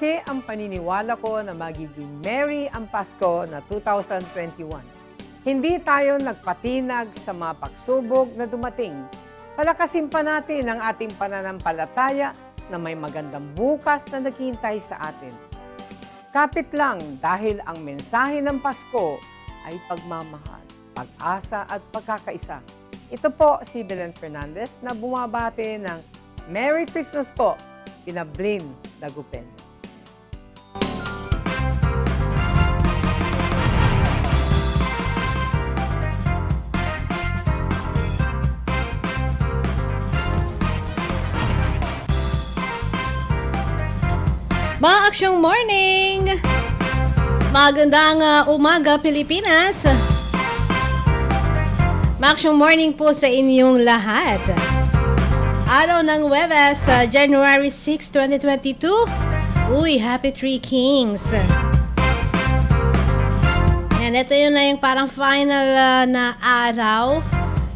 Malaki ang paniniwala ko na magiging merry ang Pasko na 2021. Hindi tayo nagpatinag sa mga pagsubok na dumating. Palakasin pa natin ang ating pananampalataya na may magandang bukas na naghihintay sa atin. Kapit lang dahil ang mensahe ng Pasko ay pagmamahal, pag-asa at pagkakaisa. Ito po si Belen Fernandez na bumabati ng Merry Christmas po, Pinablin Dagupen. Mga Aksyong Morning! Magandang umaga, Pilipinas! Mga Aksyong Morning po sa inyong lahat. Araw ng Huwebes, January 6, 2022. Uy, Happy Three Kings! Yan, ito yun na yung parang final na araw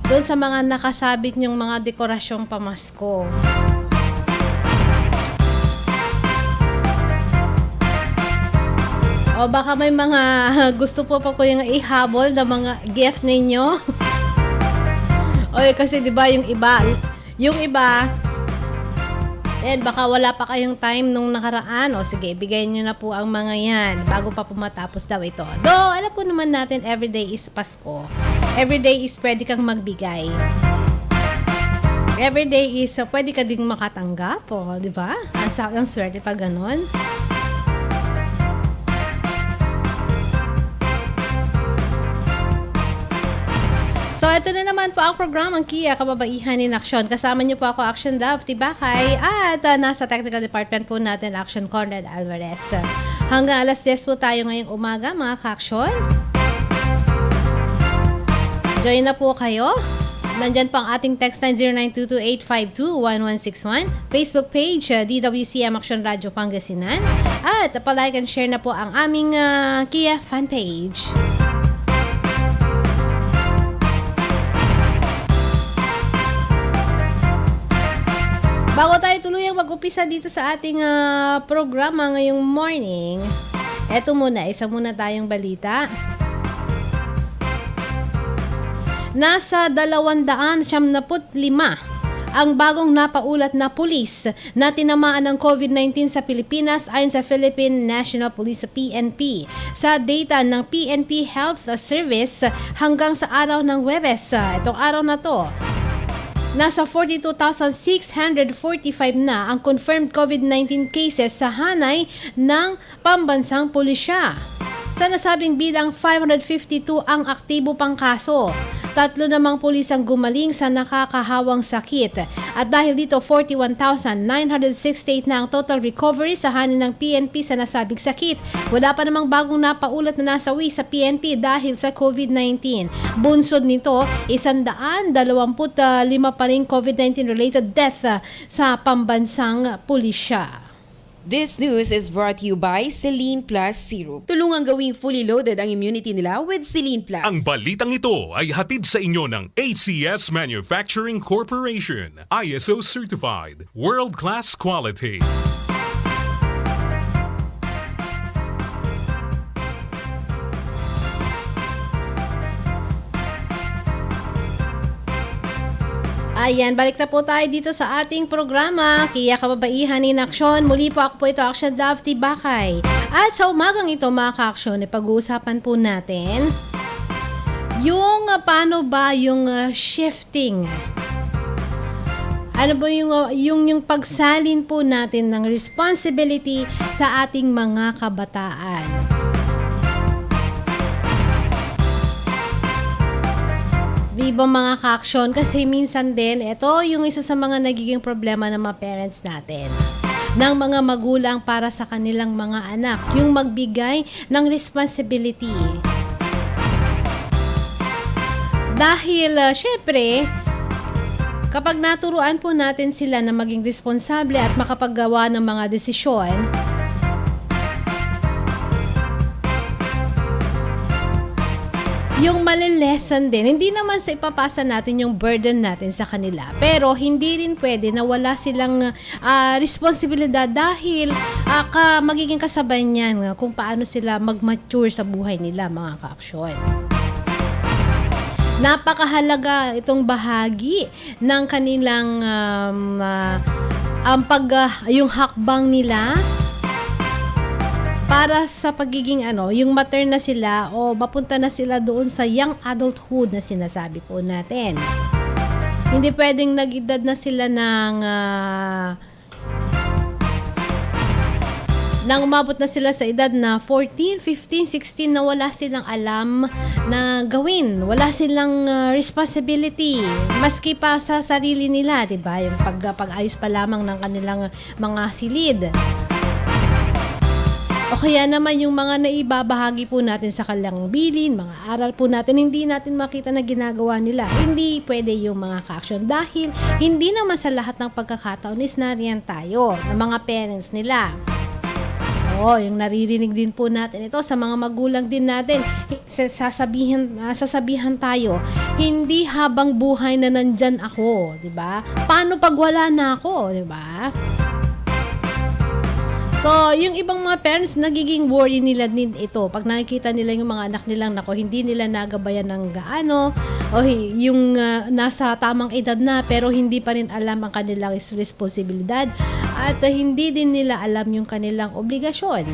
doon sa mga nakasabit yung mga dekorasyong pamasko. O baka may mga gusto po yung ihabol na mga gift ninyo. O kasi 'di ba yung iba, baka wala pa kayong time nung nakaraan. O sige, ibigay niyo na po ang mga 'yan bago pa pumatapos daw ito. Though alam po naman natin everyday is Pasko. Everyday is pwede kang magbigay. Everyday is pwede ka ding makatanggap, o 'di ba? Ang swerte pa ganun. So, ito na naman po ang programang Kia Kababaihan in Action. Kasama niyo po ako, Action Dove Tibakay, at nasa technical department po natin, Action Conrad Alvarez. Hanggang alas 10 po tayo ngayong umaga, mga ka-action. Join na po kayo. Nandyan po ang ating text line 0922-852-1161. Facebook page, DWCM Action Radio Pangasinan. At palike and share na po ang aming Kia fan page. Bago tayo tuluyang mag-upisa dito sa ating programa ngayong morning, eto muna, isa muna tayong balita. Nasa 275 ang bagong napaulat na pulis na tinamaan ng COVID-19 sa Pilipinas ayon sa Philippine National Police PNP. Sa data ng PNP Health Service hanggang sa araw ng Huwebes, itong araw na to, nasa 42,645 na ang confirmed COVID-19 cases sa hanay ng pambansang pulisya. Sa nasabing bilang, 552 ang aktibo pang kaso. 3 namang pulis ang gumaling sa nakakahawang sakit. At dahil dito, 41,968 na ang total recovery sa hanin ng PNP sa nasabing sakit. Wala pa namang bagong napaulat na nasawi sa PNP dahil sa COVID-19. Bunsod nito, 125 pa rin COVID-19 related death sa pambansang pulisya. This news is brought to you by Celine Plus Syrup. Tulungang gawing fully loaded ang immunity nila with Celine Plus. Ang balitang ito ay hatid sa inyo ng ACS Manufacturing Corporation. ISO certified. World-class quality. Ayan, balik na po tayo dito sa ating programa, Kia Kababaihan in Action. Muli po ako po ito, Action Dove Tibakay. At sa umagang ito, mga ka-action, pag-uusapan po natin yung paano ba yung shifting. Ano ba yung pagsalin po natin ng responsibility sa ating mga kabataan. Di ba mga ka-action? Kasi minsan din, ito yung isa sa mga nagiging problema ng mga parents natin. Ng mga magulang para sa kanilang mga anak. Yung magbigay ng responsibility. Dahil, syempre, kapag naturuan po natin sila na maging responsable at makapaggawa ng mga desisyon, yung malilesen din. Hindi naman sa ipapasa natin yung burden natin sa kanila. Pero hindi rin pwede na wala silang responsibilidad dahil magiging kasabay niyan kung paano sila mag-mature sa buhay nila, mga ka-aksyon. Napakahalaga itong bahagi ng kanilang yung hakbang nila para sa pagiging yung mature na sila o mapunta na sila doon sa young adulthood na sinasabi po natin. Hindi pwedeng nag-edad na sila nang umabot na sila sa edad na 14, 15, 16 na wala silang alam na gawin. Wala silang responsibility. Maski pa sa sarili nila, diba? Yung pag-ayos pa lamang ng kanilang mga silid. O kaya naman yung mga naibabahagi po natin sa kanilang bilin, mga aral po natin, hindi natin makita na ginagawa nila. Hindi pwede yung mga ka-action dahil hindi naman sa lahat ng pagkakataon is nariyan tayo, ng mga parents nila. Yung naririnig din po natin ito sa mga magulang din natin. Sasabihan tayo, hindi habang buhay na nandyan ako, 'di ba? Paano pag wala na ako, 'di ba? So, yung ibang mga parents, nagiging worry nila din ito. Pag nakikita nila yung mga anak nilang hindi nila nagabayan ng gaano, o yung nasa tamang edad na pero hindi pa rin alam ang kanilang responsibilidad at hindi din nila alam yung kanilang obligasyon.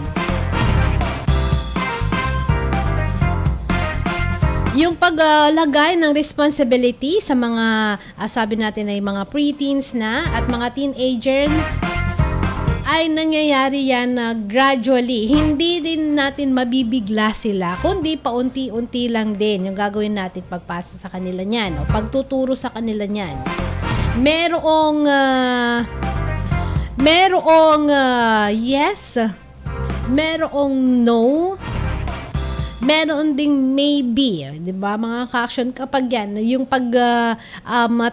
Yung paglagay ng responsibility sa mga, sabi natin ay mga preteens na at mga teenagers, ay nangyayari yan gradually. Hindi din natin mabibigla sila, kundi paunti-unti lang din yung gagawin natin pagpasa sa kanila niyan o pagtuturo sa kanila niyan. Merong yes, merong no, meron ding maybe, 'di ba? Mga ka-action kapag yan, yung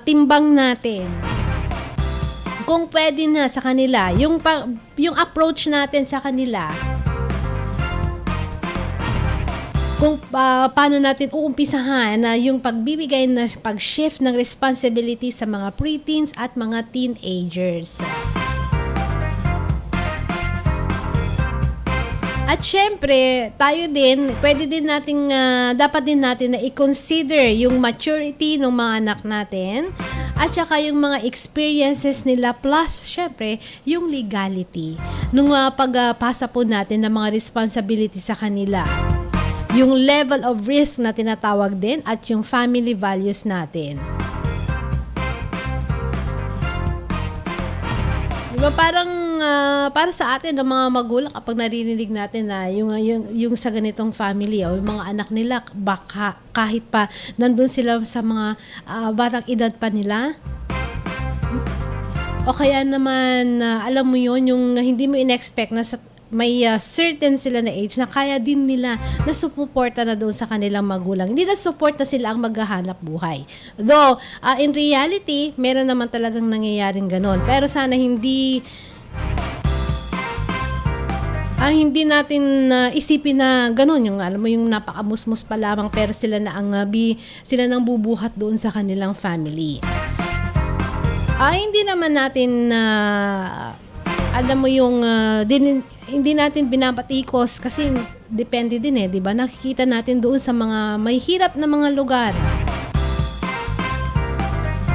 timbang natin. Kung pwede na sa kanila, yung approach natin sa kanila, kung paano natin uumpisahan na yung pagbibigay na pag-shift ng responsibility sa mga preteens at mga teenagers. At syempre, tayo din, dapat din natin na i-consider yung maturity ng mga anak natin at saka yung mga experiences nila plus, syempre, yung legality nung pagpasa po natin ng mga responsibility sa kanila. Yung level of risk na tinatawag din at yung family values natin. Diba parang para sa atin ng mga magulang kapag naririnig natin na yung sa ganitong family o yung mga anak nila baka kahit pa nandun sila sa mga batang edad pa nila o kaya naman alam mo yun yung hindi mo in-expect na may certain sila na age na kaya din nila na sumuporta na doon sa kanilang magulang. Hindi na support na sila ang maghahanap buhay. Though, in reality, meron naman talagang nangyayaring ganon. Pero sana hindi natin isipin na ganon. Yung, alam mo, yung napakamusmus pa lamang pero sila na sila nang bubuhat doon sa kanilang family. Hindi naman natin alam mo yung hindi natin binabatikos kasi depende din di ba? Nakikita natin doon sa mga may hirap na mga lugar.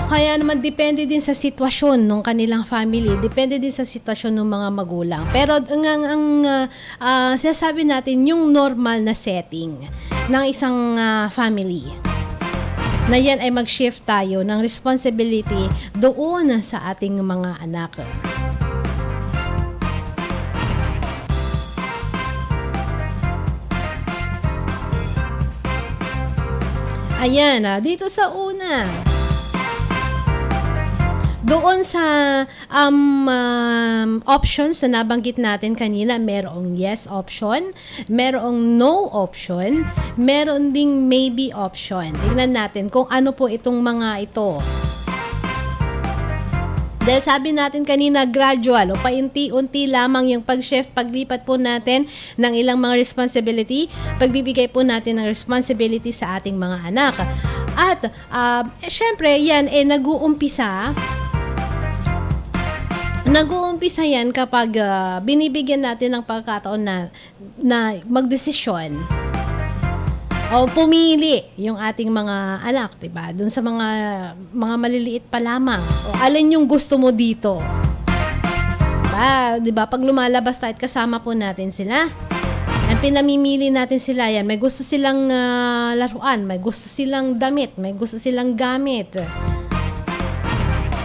Kaya naman depende din sa sitwasyon ng kanilang family, depende din sa sitwasyon ng mga magulang. Pero ang sinasabi natin yung normal na setting ng isang family. Na yan ay mag-shift tayo ng responsibility doon sa ating mga anak. Ayan, dito sa una. Doon sa options na nabanggit natin kanina, merong yes option, merong no option, meron ding maybe option. Tingnan natin kung ano po itong mga ito. Dahil sabi natin kanina, gradual o paunti-unti lamang yung pag-shift, paglipat po natin ng ilang mga responsibility, pagbibigay po natin ng responsibility sa ating mga anak. At syempre, yan nag-uumpisa yan kapag binibigyan natin ng pagkakataon na magdesisyon o pumili yung ating mga anak, 'di ba? Doon sa mga maliliit pa lamang. O alin yung gusto mo dito? 'Di ba? Pag lumalabas tayo at kasama po natin sila. Yan, pinamimili natin sila yan. May gusto silang laruan, may gusto silang damit, may gusto silang gamit.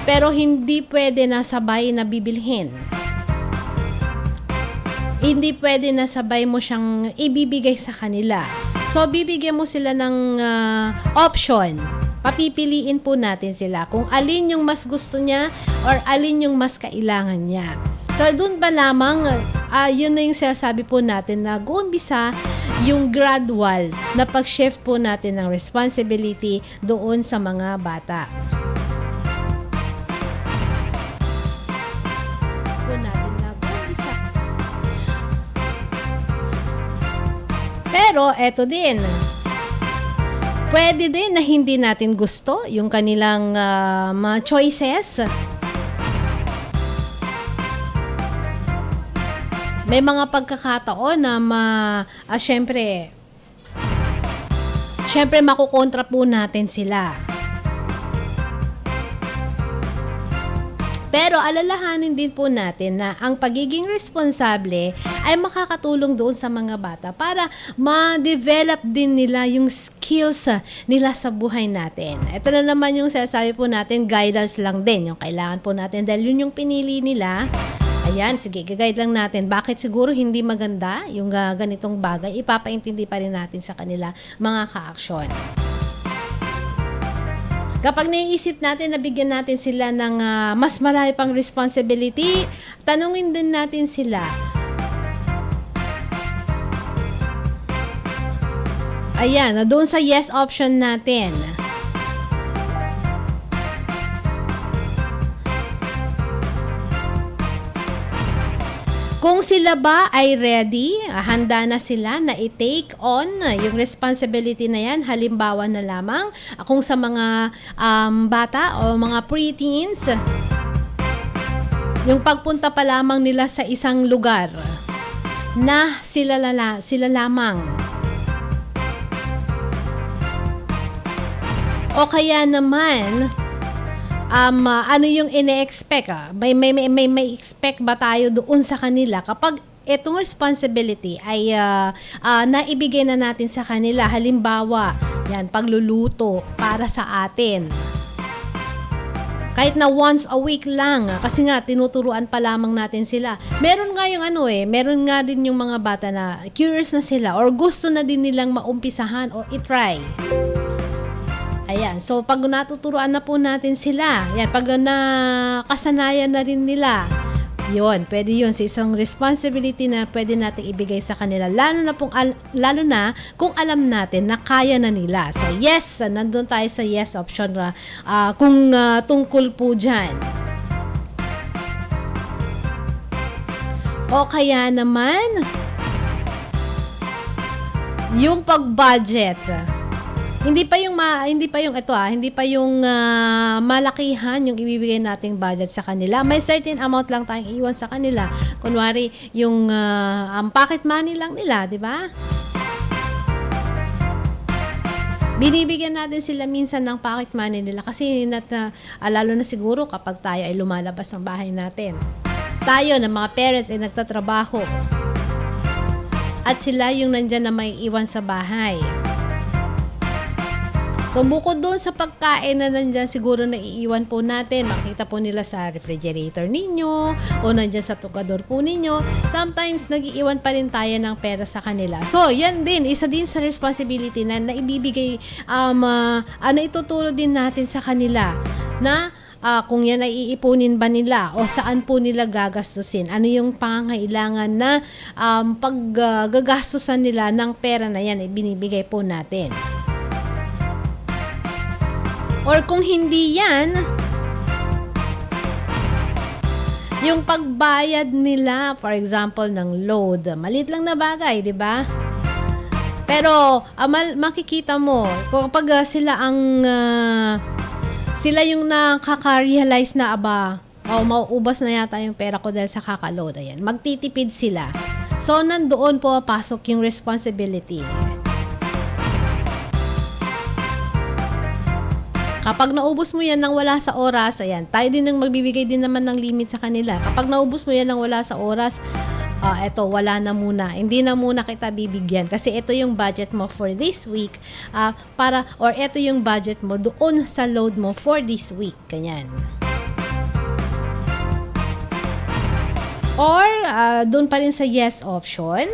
Pero hindi pwede na sabay na bibilhin. Hindi pwede na sabay mo siyang ibibigay sa kanila. So, bibigyan mo sila ng option. Papipiliin po natin sila kung alin yung mas gusto niya or alin yung mas kailangan niya. So, dun ba lamang, yun na yung sinasabi po natin na guumbisa yung gradual na pag-shift po natin ng responsibility doon sa mga bata. Po natin na guumbisa. Pero, eto din. Pwede din na hindi natin gusto yung kanilang mga choices. May mga pagkakataon na syempre makukontra po natin sila. Pero alalahanin din po natin na ang pagiging responsable ay makakatulong doon sa mga bata para ma-develop din nila yung skills nila sa buhay natin. Ito na naman yung sasabi po natin, guidance lang din. Yung kailangan po natin dahil yun yung pinili nila. Ayan, sige, guide lang natin. Bakit siguro hindi maganda yung ganitong bagay? Ipapaintindi pa rin natin sa kanila mga ka-aksyon. Kapag naiisip natin na bigyan natin sila ng mas marami pang responsibility, tanungin din natin sila. Ayan, doon sa yes option natin. Kung sila ba ay ready, handa na sila na i-take on yung responsibility na yan, halimbawa na lamang kung sa mga bata o mga preteens, yung pagpunta pa lamang nila sa isang lugar na sila lamang. O kaya naman, ano yung ine-expect? May expect ba tayo doon sa kanila kapag itong responsibility ay naibigay na natin sa kanila? Halimbawa, yan, pagluluto para sa atin. Kahit na once a week lang, kasi nga tinuturuan pa lamang natin sila. Meron nga yung meron nga din yung mga bata na curious na sila or gusto na din nilang maumpisahan or i-try. Ayan, so pag natuturuan na po natin sila, yan, pag nakasanayan na rin nila, yun, pwede yun sa isang responsibility na pwede natin ibigay sa kanila, lalo na kung alam natin na kaya na nila. So yes, nandun tayo sa yes option kung tungkol po dyan. O kaya naman, yung pag-budget. Hindi pa yung malakihan yung ibibigay nating budget sa kanila. May certain amount lang tayong iwan sa kanila. Kunwari, yung pocket money lang nila, di ba? Binibigyan natin sila minsan ng pocket money nila kasi lalo na siguro kapag tayo ay lumalabas ng bahay natin. Tayo na mga parents ay nagtatrabaho. At sila yung nandyan na may iwan sa bahay. So, bukod doon sa pagkain na nandyan, siguro na iiwan po natin, makita po nila sa refrigerator ninyo, o nandyan sa tukador po ninyo, sometimes nag-iiwan pa rin tayo ng pera sa kanila. So, yan din, isa din sa responsibility na naibibigay, ituturo din natin sa kanila, na kung yan ay iipunin ba nila, o saan po nila gagastusin, ano yung pangangailangan na paggagastusan nila ng pera na yan, binibigay po natin. Or kung hindi yan, yung pagbayad nila, for example, ng load, maliit lang na bagay, di ba? Pero makikita mo kapag sila yung nakaka-realize na mauubos na yata yung pera ko dahil sa kakaload, ayan, magtitipid sila. So nandoon po pasok yung responsibility. Kapag naubos mo yan ng wala sa oras, ayan, tayo din ang magbibigay din naman ng limit sa kanila. Kapag naubos mo yan ng wala sa oras, eto, wala na muna. Hindi na muna kita bibigyan. Kasi ito yung budget mo for this week. Or ito yung budget mo doon sa load mo for this week. Ganyan. Or, doon pa rin sa yes option.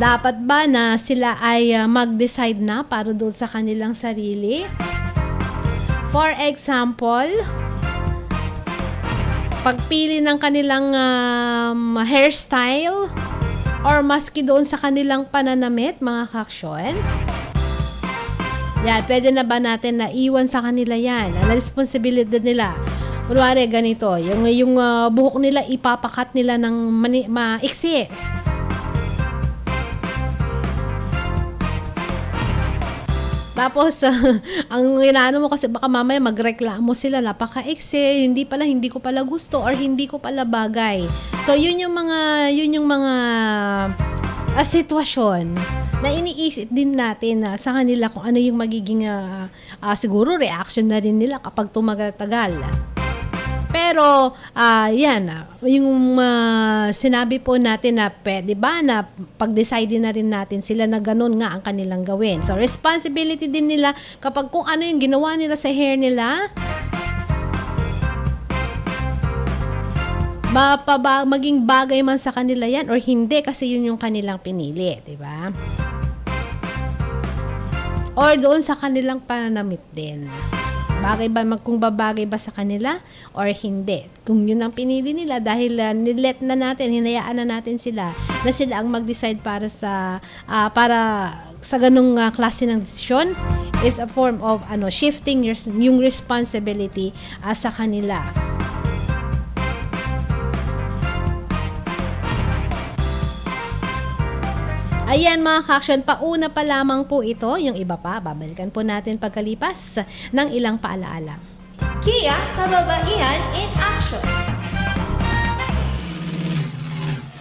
Dapat ba na sila ay mag-decide na para doon sa kanilang sarili? For example, pagpili ng kanilang hairstyle or maski doon sa kanilang pananamit, mga kaksyon. Yan, pwede na ba natin na iwan sa kanila yan? Ang responsibilidad nila. Kunwari, ganito, yung buhok nila, ipapakat nila ng maiksi. Tapos, ang inaano mo kasi baka mamaya magreklamo sila, napaka-exe, hindi ko pala gusto or hindi ko pala bagay. So, yun yung mga sitwasyon na iniisip din natin sa kanila kung ano yung magiging siguro reaction na rin nila kapag tumagal-tagal. Pero, yung sinabi po natin na pwede ba na pag-decide na rin natin sila na ganun nga ang kanilang gawin. So, responsibility din nila kapag kung ano yung ginawa nila sa hair nila, maging bagay man sa kanila yan or hindi kasi yun yung kanilang pinili, diba? Or doon sa kanilang pananamit din. Kung babagay ba sa kanila or hindi. Kung yun ang pinili nila dahil hinayaan na natin sila na sila ang mag-decide para sa ganung klase ng desisyon is a form of shifting yung responsibility sa kanila. Ayan mga ka-action, pauna pa lamang po ito. Yung iba pa, babalikan po natin pagkalipas ng ilang paalaala. Kia, kababaihan in action.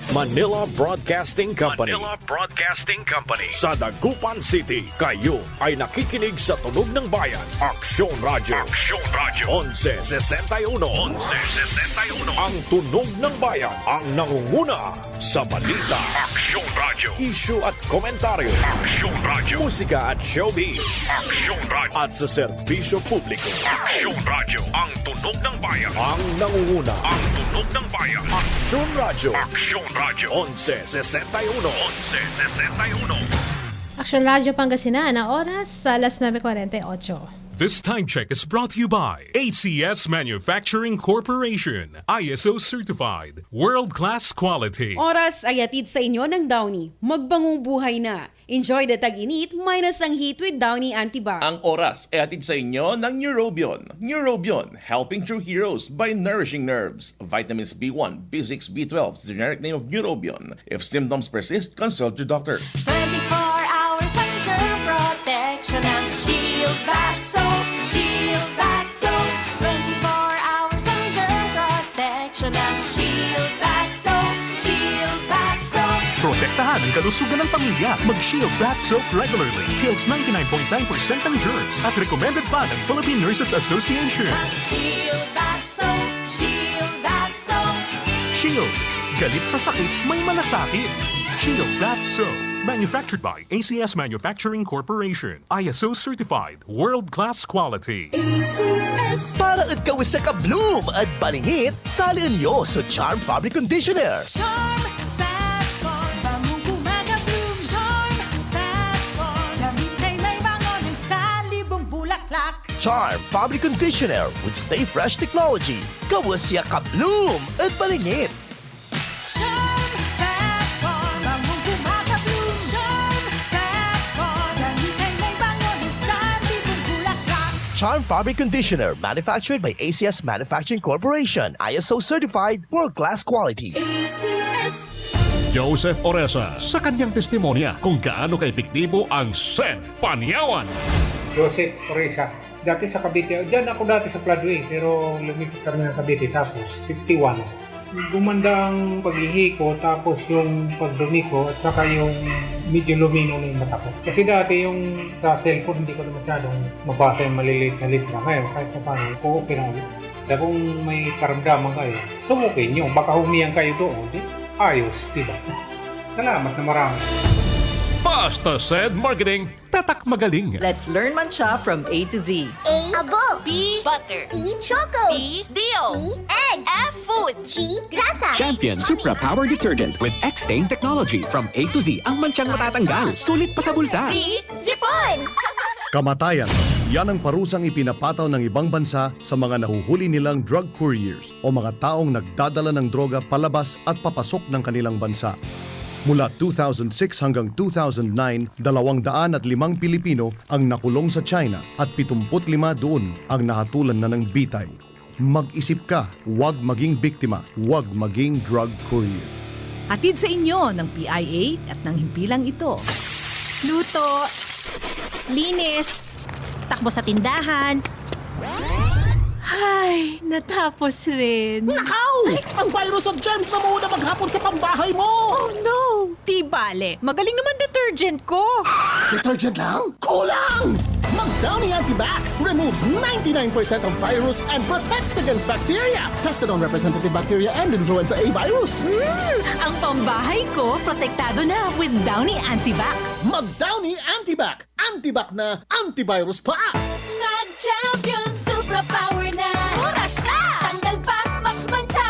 Manila Broadcasting Company. Manila Broadcasting Company. Sa Dagupan City, kayo ay nakikinig sa Tunog ng Bayan. Aksyon Radio. Aksyon Radio. 1161. 1161. Ang Tunog ng Bayan ang nangunguna sa balita. Aksyon Radio. Issue at komentaryo. Aksyon Radio. Musika at showbiz. Aksyon Radio. At sa serbisyo publiko. Aksyon Radio. Ang Tunog ng Bayan. Ang nangunguna. Ang Tunog ng Bayan. Aksyon Radio. Aksyon Radio. 1161. 1161. Action Radio Pangasinan, na oras sa alas 9:48. This time check is brought to you by ACS Manufacturing Corporation. ISO certified. World-class quality. Oras ay atid sa inyo ng Downy. Magbangong buhay na. Enjoy the tag-init minus ang heat with Downy Antibac. Ang oras ay atid sa inyo ng Neurobion. Neurobion, helping true heroes by nourishing nerves. Vitamins B1, B6, B12, generic name of Neurobion. If symptoms persist, consult your doctor. 24 hours under protection ng Shield Bath Soap. Shield Bath Soap. 24 hours under protection ng Shield Bath Soap. Shield Bath Soap. Protektahan ang kalusugan ng pamilya. Mag-Shield Bath Soap regularly. Kills 99.9% ng germs at recommended pa ng Philippine Nurses Association. Shield Bath Soap. Shield Bath Soap. Shield. Galit sa sakit, may malasakit. Shield Bath Soap. Manufactured by ACS Manufacturing Corporation. ISO certified. World-class quality. Para at kawis sa kabloom at balingit, salin nyo sa Charm Fabric Conditioner. Charm That Bond, bangong kumagabloom. Charm That Bond, damit ay may bango ng salibong bulaklak. Charm Fabric Conditioner with Stay Fresh technology. Kawis siya kabloom at balingit. Charm That Bond, bangong kumagabloom. Charm That Bond, damit ay may bango ng salibong bulaklak. Charm Fabric Conditioner, manufactured by ACS Manufacturing Corporation. ISO certified, world-class quality. ACS. Joseph Oresa sa kanyang testimonya kung gaano kaepektibo ang Sed Panyawan. Joseph Oresa. Dati sa Cavite, dyan ako dati sa Floodway, pero lumipat kami ng Cavite, tapos 51. Gumanda ang pag-ihi ko, tapos yung pagdumi ko, at saka yung medyo lumino ng mata ko. Kasi dati yung sa cellphone, hindi ko na masyadong mabasa yung maliliit na libra. Ngayon, kahit pa paano, okay na ulit. Kaya kung may karamdaman kayo, sumukin nyo. Baka humiyang kayo doon, ayos, diba? Salamat na marami. Basta Sed Marketing, tatak magaling. Let's learn mancha from A to Z. A. Abo. B. Butter. C. Choco. D. Dio. E. Egg. F. Food. G. Grasa. Champion Supra Power Detergent with X-Stain Technology. From A to Z, ang mansyang matatanggal. Sulit pa sa bulsa. C. Zipon. Kamatayan. Yan ang parusang ipinapataw ng ibang bansa sa mga nahuhuli nilang drug couriers o mga taong nagdadala ng droga palabas at papasok ng kanilang bansa. Mula 2006 hanggang 2009, 205 Pilipino ang nakulong sa China at 75 doon ang nahatulan na ng bitay. Mag-isip ka, huwag maging biktima, huwag maging drug courier. Hatid sa inyo ng PIA at ng himpilang ito. Luto, linis, takbo sa tindahan. Ay, natapos rin. Nakaw! Ang virus at germs na muna maghapon sa pambahay mo! Oh no! Di bale, magaling naman detergent ko. Detergent lang? Kulang! Mag-Downy Antibac removes 99% of virus and protects against bacteria. Tested on representative bacteria and influenza A virus. Ang pambahay ko, protektado na with Downy Antibac. Mag-Downy Antibac! Antibac na antivirus pa! Nag-champion, Supra Power na. Mura siya. Tanggal pa, Max Mancha.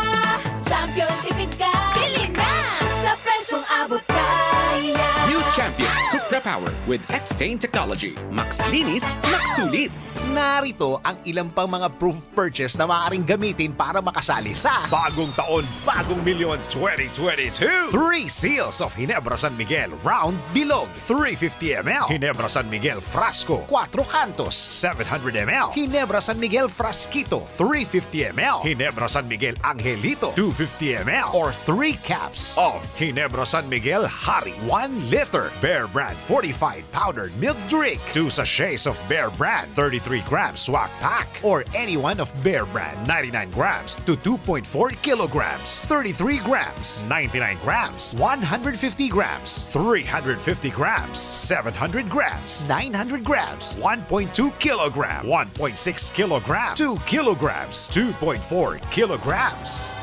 Champion, tipid ka. Bili na. Sa presyong abot kaya. New Champion Supra Power with X-Stain Technology. Max linis, max sulit. Narito ang ilang pang mga proof of purchase na maaaring gamitin para makasali sa Bagong taon, bagong milyon 2022. 3 seals of Ginebra San Miguel Round Bilog 350 ml. Ginebra San Miguel Frasco 4 Cantos 700 ml. Ginebra San Miguel Frasquito 350 ml. Ginebra San Miguel Angelito 250 ml. Or 3 caps of Ginebra San Miguel Hari 1 liter. Bear Brand 45 powdered milk drink. 2 sachets of Bear Brand 33 grams swag pack. Or any one of Bear Brand 99 grams to 2.4 kilograms. 33 grams, 99 grams, 150 grams, 350 grams, 700 grams, 900 grams, 1.2 kilogram, 1.6 kilogram, 2 kilograms, 2.4 kilograms.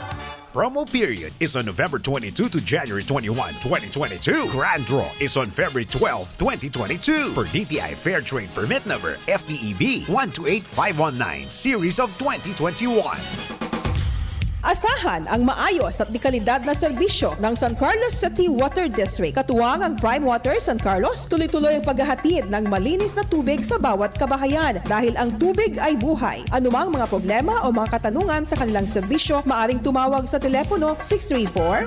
Promo period is on November 22 to January 21, 2022. Grand draw is on February 12, 2022. Per DTI Fair Trade Permit Number FDEB 128519 Series of 2021. Asahan ang maayos at dekalidad na serbisyo ng San Carlos City Water District. Katuwang ang Prime Water San Carlos, tuloy-tuloy ang paghahatid ng malinis na tubig sa bawat kabahayan dahil ang tubig ay buhay. Anumang mga problema o mga katanungan sa kanilang serbisyo, maaring tumawag sa telepono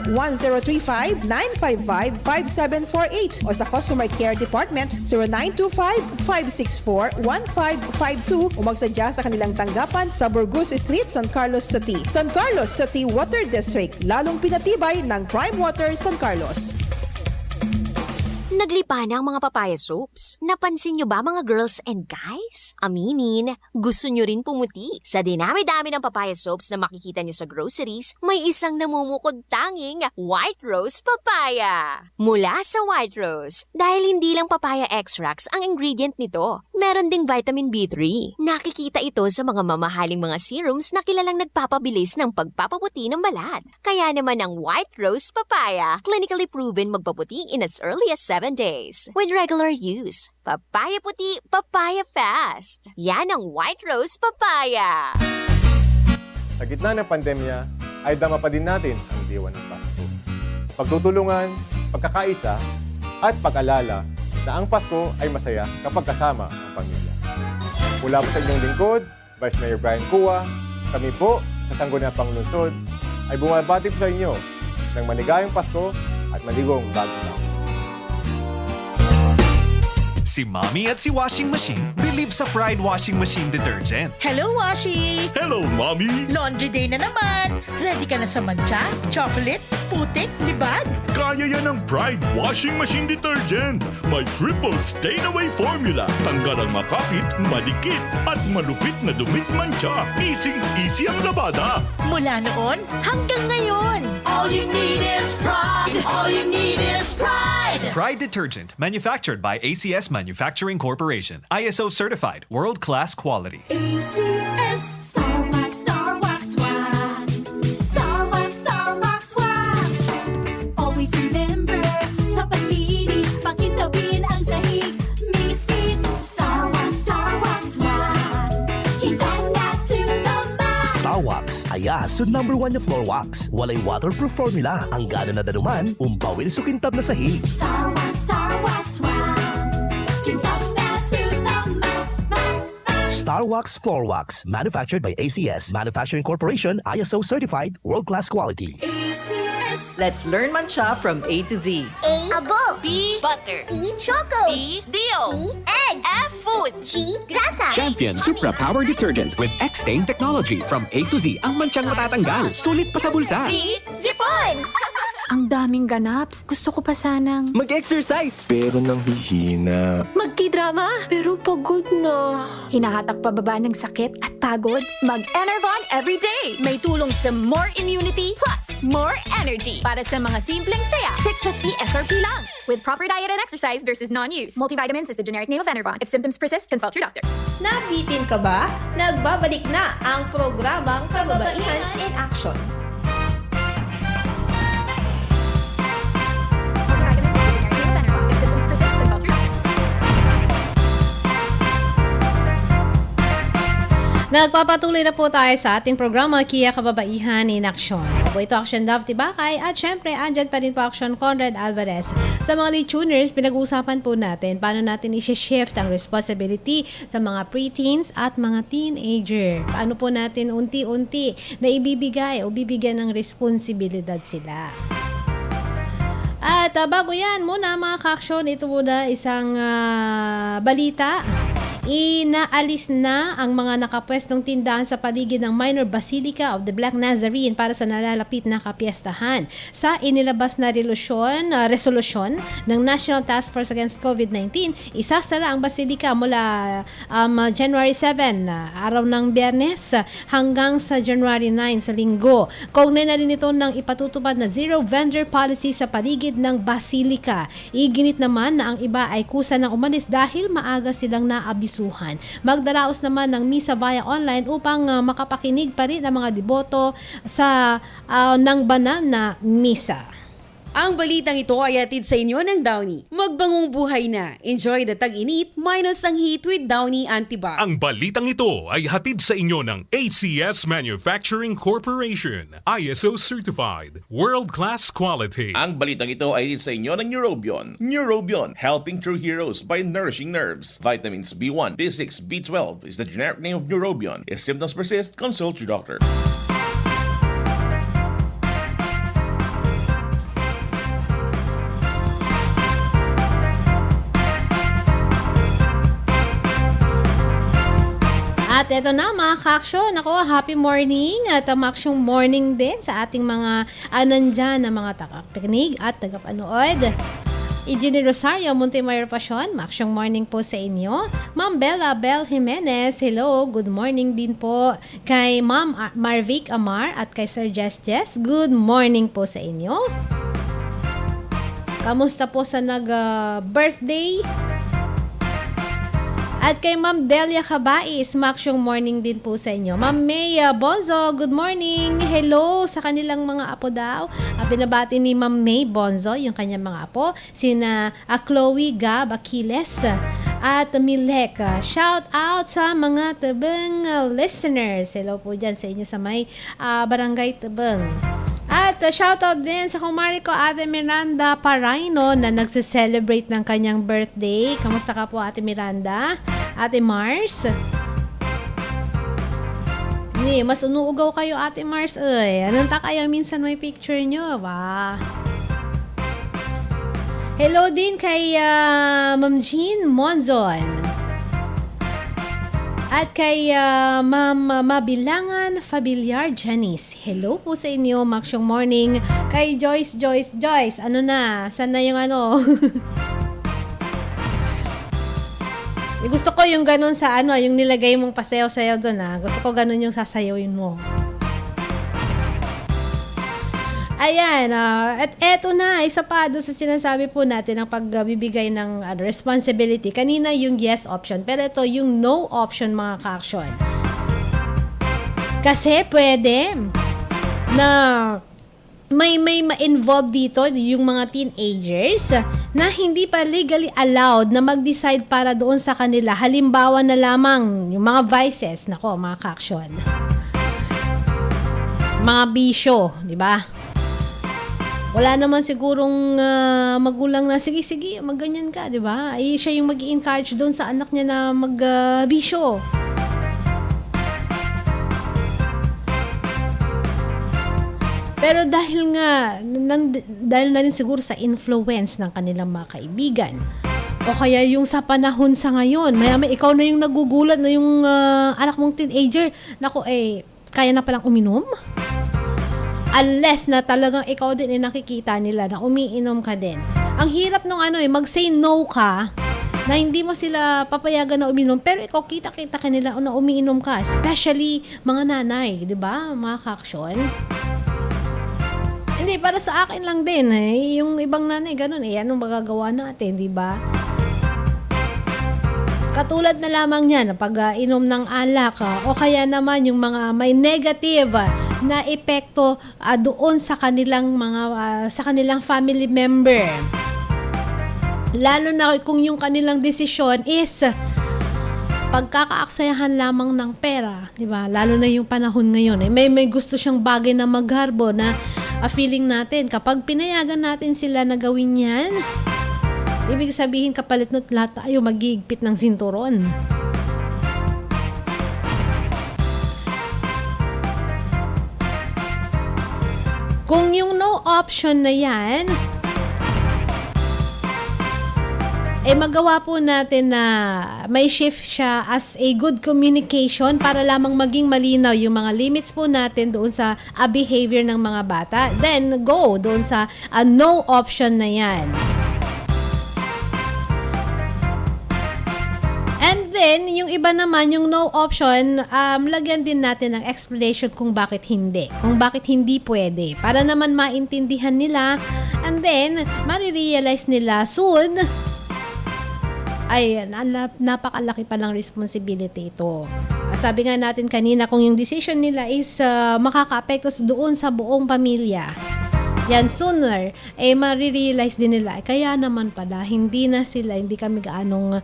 634-103-955-5748 o sa Customer Care Department 0925-564-1552 o magsadya sa kanilang tanggapan sa Burgos Street, San Carlos City. San Carlos City Water District, lalong pinatibay ng Prime Water San Carlos. Naglipa na ang mga papaya soaps. Napansin nyo ba mga girls and guys? Aminin, gusto nyo rin pumuti. Sa dinami-dami ng papaya soaps na makikita nyo sa groceries, may isang namumukod tanging White Rose Papaya. Mula sa White Rose, dahil hindi lang papaya extracts ang ingredient nito, meron ding vitamin B3. Nakikita ito sa mga mamahaling mga serums na kilalang nagpapabilis ng pagpapaputi ng balat. Kaya naman ang White Rose Papaya, clinically proven magpaputi in as early as 7 days. With regular use, papaya puti, papaya fast. Yan ang White Rose Papaya. Sa gitna ng pandemya, ay dama pa din natin ang diwa ng Pasko. Pagtutulungan, pagkakaisa, at pag-alala na ang Pasko ay masaya kapag kasama ang pamilya. Mula po sa inyong lingkod, Vice Mayor Brian Cua, kami po sa Sangguniang Panglungsod ay bumabati po sa inyo ng maligayang Pasko at maligong bagong taon. Si Mommy at si Washing Machine believe sa Pride Washing Machine Detergent. Hello, Washi! Hello, Mommy! Laundry day na naman! Ready ka na sa mancha, chocolate, putik, libag? Kaya yan ang Pride Washing Machine Detergent. May triple stain-away formula. Tanggal ang makapit, madikit, at malupit na dumit mancha. Easy ang labada. Mula noon hanggang ngayon. All you need is pride. All you need is pride. Pride Detergent, manufactured by ACS Manufacturing Corporation. ISO certified, world-class quality. ACS Star Wax, Star Wax, Wax. Star Wax, Star Wax, Wax. Always remember, sa paglinis, pakintabin ang sahig. Mrs. Star Wax, Wax. Kitang na to the max. Star Wax, ayaso #1 na floor wax. Walay waterproof formula. Ang gana na danuman, umpawil sukintab na sahig. Star Wax, Wax. Kitang na to the max, max, max. Star Wax Floor Wax, manufactured by ACS Manufacturing Corporation, ISO certified, world-class quality. ACS. Let's learn mancha from A to Z. A. Abo. B. Butter. C. Choco. D. Dio. E. Egg. F. Food. G. Grasa. Champion Supra Power Detergent with X-Stain Technology. From A to Z ang manchang matatanggal. Sulit pa sa bulsa. C. Zipon. Ang daming ganaps. Gusto ko pa sanang Mag-exercise. Pero nang hihina. magki-drama, pero pagod na. Hinahatak pababa ng sakit at pagod. Mag-Enervon everyday. May tulong sa more immunity plus more energy. Para sa mga simpleng saya, 650 SRP lang. With proper diet and exercise versus non-use. Multivitamins is the generic name of Enervon. If symptoms persist, consult your doctor. Nabitin ka ba? Nagbabalik na ang programang Kababaihan in Action. Nagpapatuloy na po tayo sa ating programa Kia Kababaihan in Action. Po ito Action Love Tibakay at syempre andyan pa rin po Action Conrad Alvarez. Sa mga lituners, pinag-uusapan po natin paano natin i-shift ang responsibility sa mga preteens at mga teenager. Paano po natin unti-unti na ibibigay o bibigyan ng responsibilidad sila. At bago yan muna mga ka-action, ito muna isang balita. Inaalis na ang mga nakapwestong tindahan sa paligid ng Minor Basilica of the Black Nazarene para sa nalalapit na kapiestahan. Sa inilabas na resolusyon ng National Task Force Against COVID-19, isasara ang Basilica mula January 7, araw ng Biyernes, hanggang sa January 9 sa Linggo. Kaugnay na rin ito ng ipatutupad na zero vendor policy sa paligid ng Basilica. Iginit naman na ang iba ay kusa ng umalis dahil maaga silang naabisuhan. Magdaraos naman ng misa via online upang makapakinig pa rin ang mga deboto sa ng banal na misa. Ang balitang ito ay hatid sa inyo ng Downy. Magbangong buhay na. Enjoy the tag-init minus ang heat with Downy Antibac. Ang balitang ito ay hatid sa inyo ng ACS Manufacturing Corporation. ISO certified. World-class quality. Ang balitang ito ay hatid sa inyo ng Neurobion. Neurobion, helping true heroes by nourishing nerves. Vitamins B1, B6, B12 is the generic name of Neurobion. If symptoms persist, consult your doctor. At eto na mga ka-action, ako, happy morning at maksyong morning din sa ating mga nandyan na mga tagapakinig at tagapanood. Eugenie Rosario, Montemar Pasyon, maksyong morning po sa inyo. Ma'am Bella Bel Jimenez, hello, good morning din po. Kay Ma'am Marvic Amar at kay Sir Jess, good morning po sa inyo. Kamusta po sa nag-birthday? At kay Ma'am Delia Cabais, maksyong morning din po sa inyo. Ma'am May Bonzo, good morning. Hello sa kanilang mga apo daw. Binabati ni Ma'am May Bonzo, yung kanyang mga apo. Sina Chloe Gab Aquiles at Milek. Shout out sa mga Tabang listeners. Hello po dyan sa inyo sa may Barangay Tabang. At shoutout din sa kumari ko Ate Miranda Paraino na nagse-celebrate ng kanyang birthday. Kamusta ka po Ate Miranda? Ate Mars? Mas unuugaw kayo Ate Mars. Anong ta kayo minsan may picture nyo ba? Hello din kay Ma'am Jean Monzon. At kay Ma'am Mabilangan Fabiliar Janice. Hello po sa inyo, Maksyong Morning. Kay Joyce, ano na? Saan na yung ano? Gusto ko yung ganun sa ano, yung nilagay mong pasayaw-sayaw doon Gusto ko ganun yung sasayawin mo. Ayan, at eto na, isa pa doon sa sinasabi po natin ang pagbibigay ng responsibility. Kanina yung yes option, pero ito yung no option mga ka-action. Kasi pwede na may ma-involve dito yung mga teenagers na hindi pa legally allowed na mag-decide para doon sa kanila. Halimbawa na lamang yung mga vices, nako mga ka-action. Mga bisyo, di ba? Wala naman sigurong magulang na, sige, magganyan ka, di ba? Ay, siya yung mag-i-encourage doon sa anak niya na mag-bisyo. Pero dahil nga, dahil na rin siguro sa influence ng kanilang mga kaibigan, o kaya yung sa panahon sa ngayon, may ikaw na yung nagugulat na yung anak mong teenager, naku, kaya na palang uminom? Unless na talagang ikaw din nakikita nila na umiinom ka din. Ang hirap nung mag-say no ka na hindi mo sila papayagan na uminom, pero ikaw kita-kita ka nila na umiinom ka. Especially mga nanay, di ba? Mga ka-action. Hindi, para sa akin lang din yung ibang nanay, ganun anong magagawa natin, di ba? Katulad na lamang yan, pag inom ng alak, o kaya naman yung mga may negative na epekto doon sa kanilang sa kanilang family member. Lalo na kung yung kanilang desisyon is pagkakaaksayahan lamang ng pera, di ba? Lalo na yung panahon ngayon, may gusto siyang bagay na magharbo na feeling natin kapag pinayagan natin sila na gawin yan, ibig sabihin kapalit nut lahat tayo mag-iigpit ng sinturon. Kung yung no option na yan, magawa po natin na may shift siya as a good communication para lamang maging malinaw yung mga limits po natin doon sa behavior ng mga bata. Then, go doon sa no option na yan. And then, yung iba naman, yung no option, lagyan din natin ng explanation kung bakit hindi. Kung bakit hindi pwede. Para naman maintindihan nila. And then, marirealize nila soon, ay, napakalaki palang responsibility ito. Sabi nga natin kanina, kung yung decision nila is makaka-apekto doon sa buong pamilya, yan sooner, marirealize din nila, kaya naman pala, hindi kami gaanong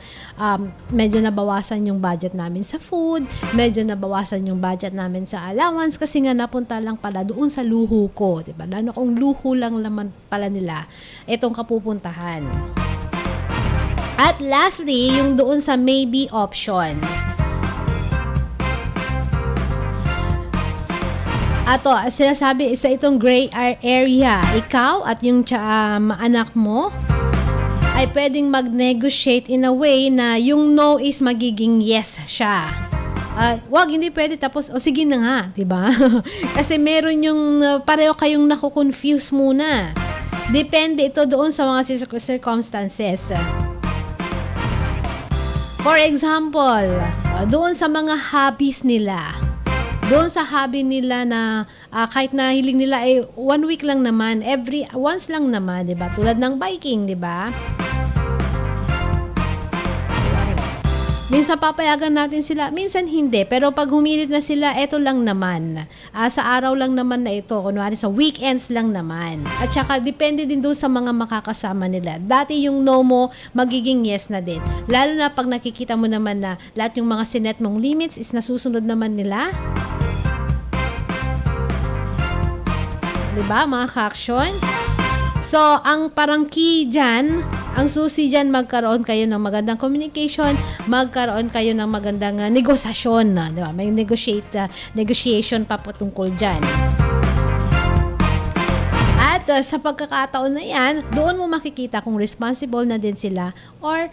medyo nabawasan yung budget namin sa food, medyo nabawasan yung budget namin sa allowance, kasi nga napunta lang pala doon sa luho ko, diba? Lalo kung luho lang naman pala nila, itong kapupuntahan. At lastly, yung doon sa maybe option. Ato, sinasabi, isa itong gray area. Ikaw at yung anak mo ay pwedeng mag-negotiate in a way na yung no is magiging yes siya. Wag, hindi pwede. Tapos, sige na nga, diba? Kasi meron yung pareho kayong nakukonfuse muna. Depende ito doon sa mga circumstances. For example, doon sa mga hobbies nila. Doon sa hobby nila na kahit na hiling nila 1 week lang naman, once lang naman, 'di ba? Tulad ng biking, 'di ba? Minsan papayagan natin sila, minsan hindi. Pero pag humilit na sila, eto lang naman. Sa araw lang naman na ito. Kunwari sa weekends lang naman. At saka depende din doon sa mga makakasama nila. Dati yung no mo, magiging yes na din. Lalo na pag nakikita mo naman na lahat yung mga sinet mong limits is nasusunod naman nila. Diba mga ka-action? So, ang parang key dyan, ang susi dyan, magkaroon kayo ng magandang communication, magkaroon kayo ng magandang negosasyon. Diba? May negotiation pa patungkol dyan. At At sa pagkakataon na yan, doon mo makikita kung responsible na din sila or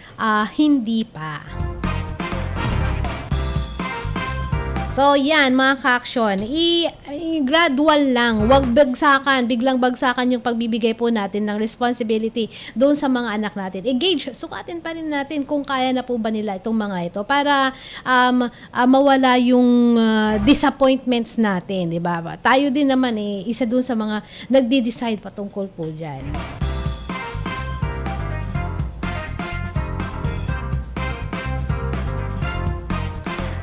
hindi pa. So yan mga ka-action, i-gradual lang, wag biglang bagsakan yung pagbibigay po natin ng responsibility doon sa mga anak natin. Engage, sukatin pa rin natin kung kaya na po ba nila itong mga ito para mawala yung disappointments natin, di ba? Tayo din naman isa doon sa mga nagde-decide patungkol po dyan.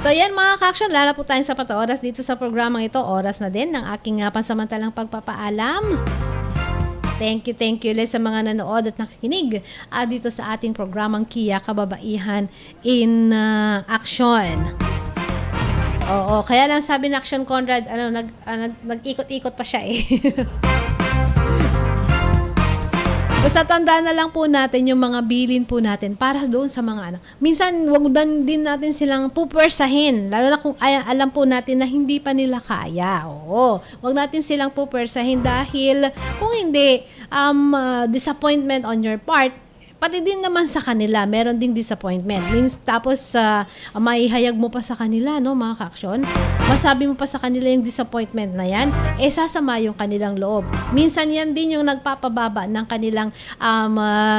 So yan mga ka-action, lala po tayong sapat na oras dito sa programang ito. Oras na din ng aking pansamantalang pagpapaalam. Thank you ulit sa mga nanood at nakikinig dito sa ating programang Kia Kababaihan in Action. Oo, kaya lang sabi ng Action Conrad, nag-ikot-ikot pa siya eh. Basta tandaan na lang po natin yung mga bilin po natin para doon sa mga anak. Minsan, wag din natin silang pupwersahin. Lalo na kung alam po natin na hindi pa nila kaya. Oo. Wag natin silang pupwersahin dahil kung hindi, disappointment on your part, pati din naman sa kanila, meron ding disappointment. Tapos, maihayag mo pa sa kanila, no, mga ka-action. Masabi mo pa sa kanila yung disappointment na yan, sasama yung kanilang loob. Minsan yan din yung nagpapababa ng kanilang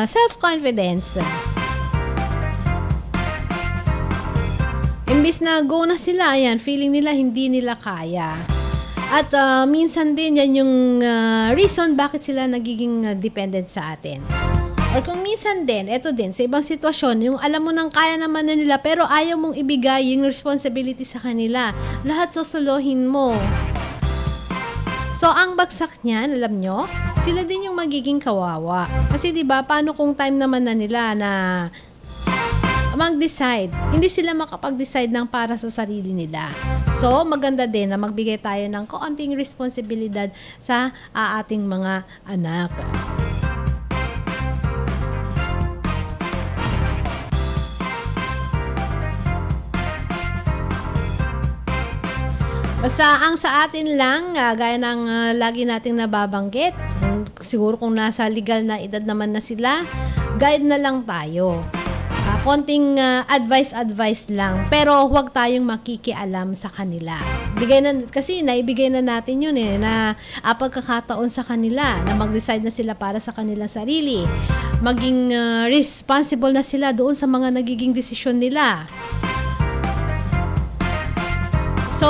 self-confidence. Imbis na go na sila, ayan, feeling nila hindi nila kaya. At minsan din yan yung reason bakit sila nagiging dependent sa atin. Or kung minsan din, eto din, sa ibang sitwasyon, yung alam mo nang kaya naman na nila pero ayaw mong ibigay yung responsibility sa kanila. Lahat susuluhin mo. So, ang bagsak niyan, alam nyo, sila din yung magiging kawawa. Kasi diba, paano kung time naman na nila na mag-decide? Hindi sila makapag-decide ng para sa sarili nila. So, maganda din na magbigay tayo ng kaunting responsibilidad sa ating mga anak. Basta ang sa atin lang, gaya ng lagi nating nababanggit, siguro kung nasa legal na edad naman na sila, guide na lang tayo. Konting advice lang, pero huwag tayong makikialam sa kanila. Kasi naibigay na natin yun na pagkakataon sa kanila na mag-decide na sila para sa kanilang sarili. Maging responsible na sila doon sa mga nagiging desisyon nila. So,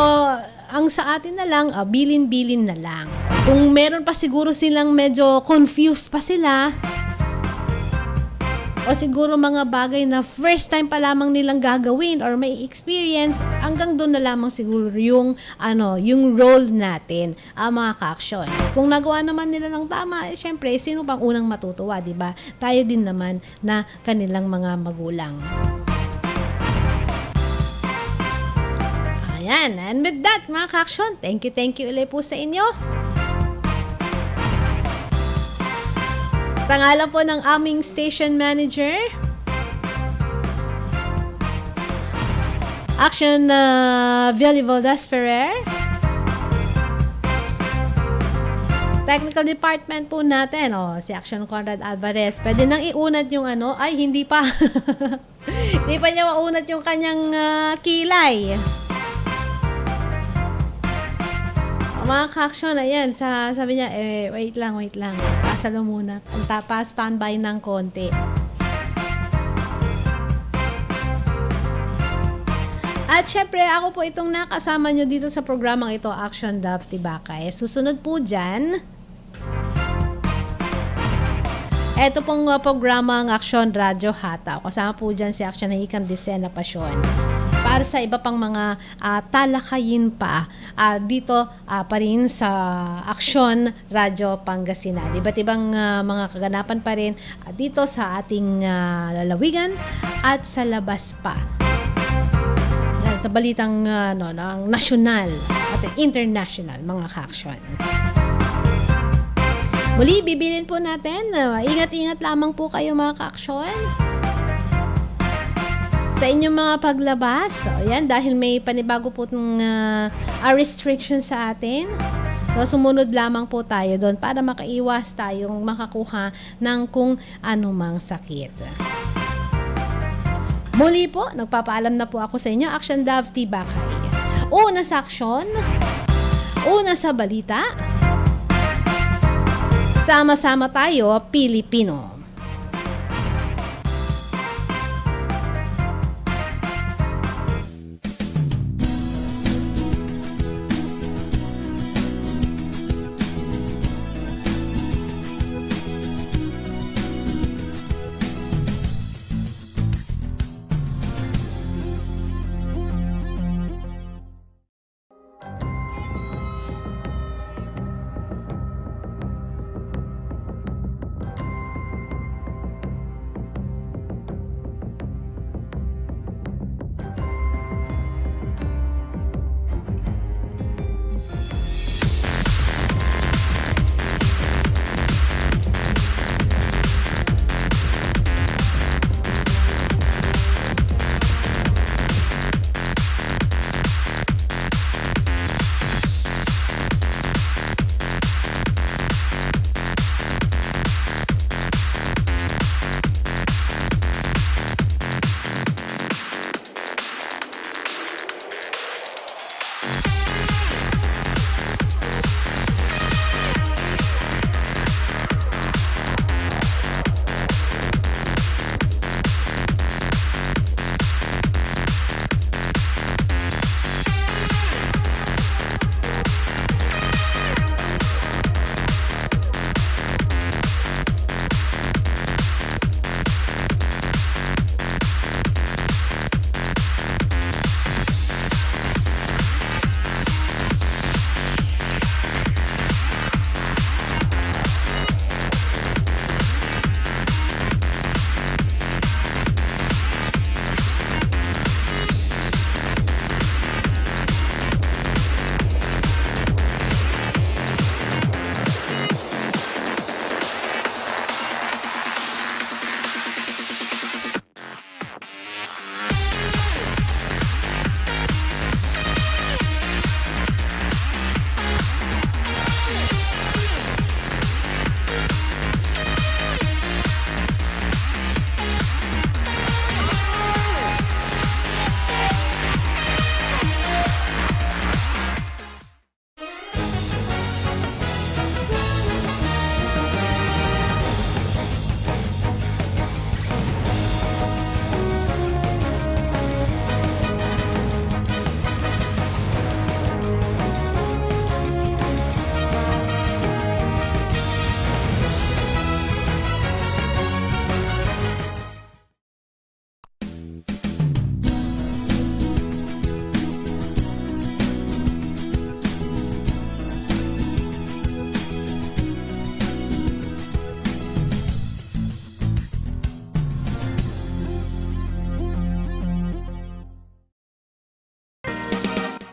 ang sa atin na lang, bilin-bilin na lang. Kung meron pa siguro silang medyo confused pa sila, o siguro mga bagay na first time pa lamang nilang gagawin or may experience, hanggang doon na lamang siguro yung role natin, mga ka-action. Kung nagawa naman nila ng tama, syempre, sino bang unang matutuwa, di ba? Tayo din naman na kanilang mga magulang. Ayan, and with that, mga ka-action, thank you ulit po sa inyo. Pangalan po ng aming station manager, Action Violi Valdez-Ferrer. Technical department po natin, si Action Conrad Alvarez. Pwede nang iunat yung ay hindi pa. Hindi pa niya maunat yung kanyang kilay. Mga ka-action, ayan, sabi niya, wait lang. Pasalo muna. Pa-standby ng konti. At syempre, ako po itong nakasama nyo dito sa programang ito, Action Dove Tibacay. Susunod po dyan, ito pong programa ng Action Radyo Hataw. Kasama po dyan si Action na Ikam Desena Pasyon. Para sa iba pang mga talakayin pa dito pa rin sa Action Radyo Pangasinan. Iba't ibang mga kaganapan pa rin dito sa ating lalawigan at sa labas pa. Yan, sa balitang ng nasyonal at international, mga ka-action. Muli, bibilin po natin. Ingat-ingat lamang po kayo, mga ka-action. Sa inyong mga paglabas, ayan, dahil may panibago po ng restriction sa atin, So sumunod lamang po tayo doon para makaiwas tayong makakuha ng kung anumang sakit. Muli po, nagpapaalam na po ako sa inyo, Action Dove Tibakay. Una sa aksyon, una sa balita, sama-sama tayo, Pilipino.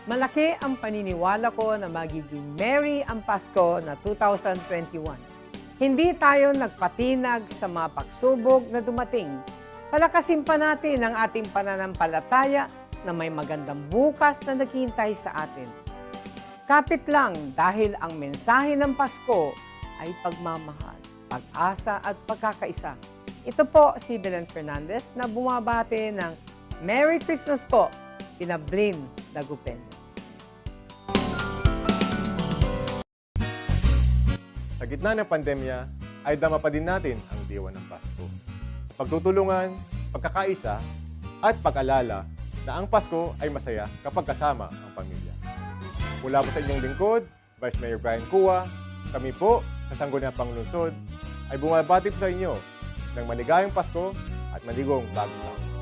Malaki ang paniniwala ko na magiging merry ang Pasko na 2021. Hindi tayo nagpatinag sa mga pagsubok na dumating. Palakasin pa natin ang ating pananampalataya na may magandang bukas na naghihintay sa atin. Kapit lang dahil ang mensahe ng Pasko ay pagmamahal, pag-asa at pagkakaisa. Ito po si Belen Fernandez na bumabati ng Merry Christmas po, Pinablin Dagupen. Sa gitna ng pandemya, ay dama pa din natin ang diwa ng Pasko. Pagtutulungan, pagkakaisa, at pag-alala na ang Pasko ay masaya kapag kasama ang pamilya. Mula po sa inyong lingkod, Vice Mayor Brian Cua, kami po sa Sangguniang Panglungsod ay bumabati sa inyo ng maligayang Pasko at maligong bagong taon.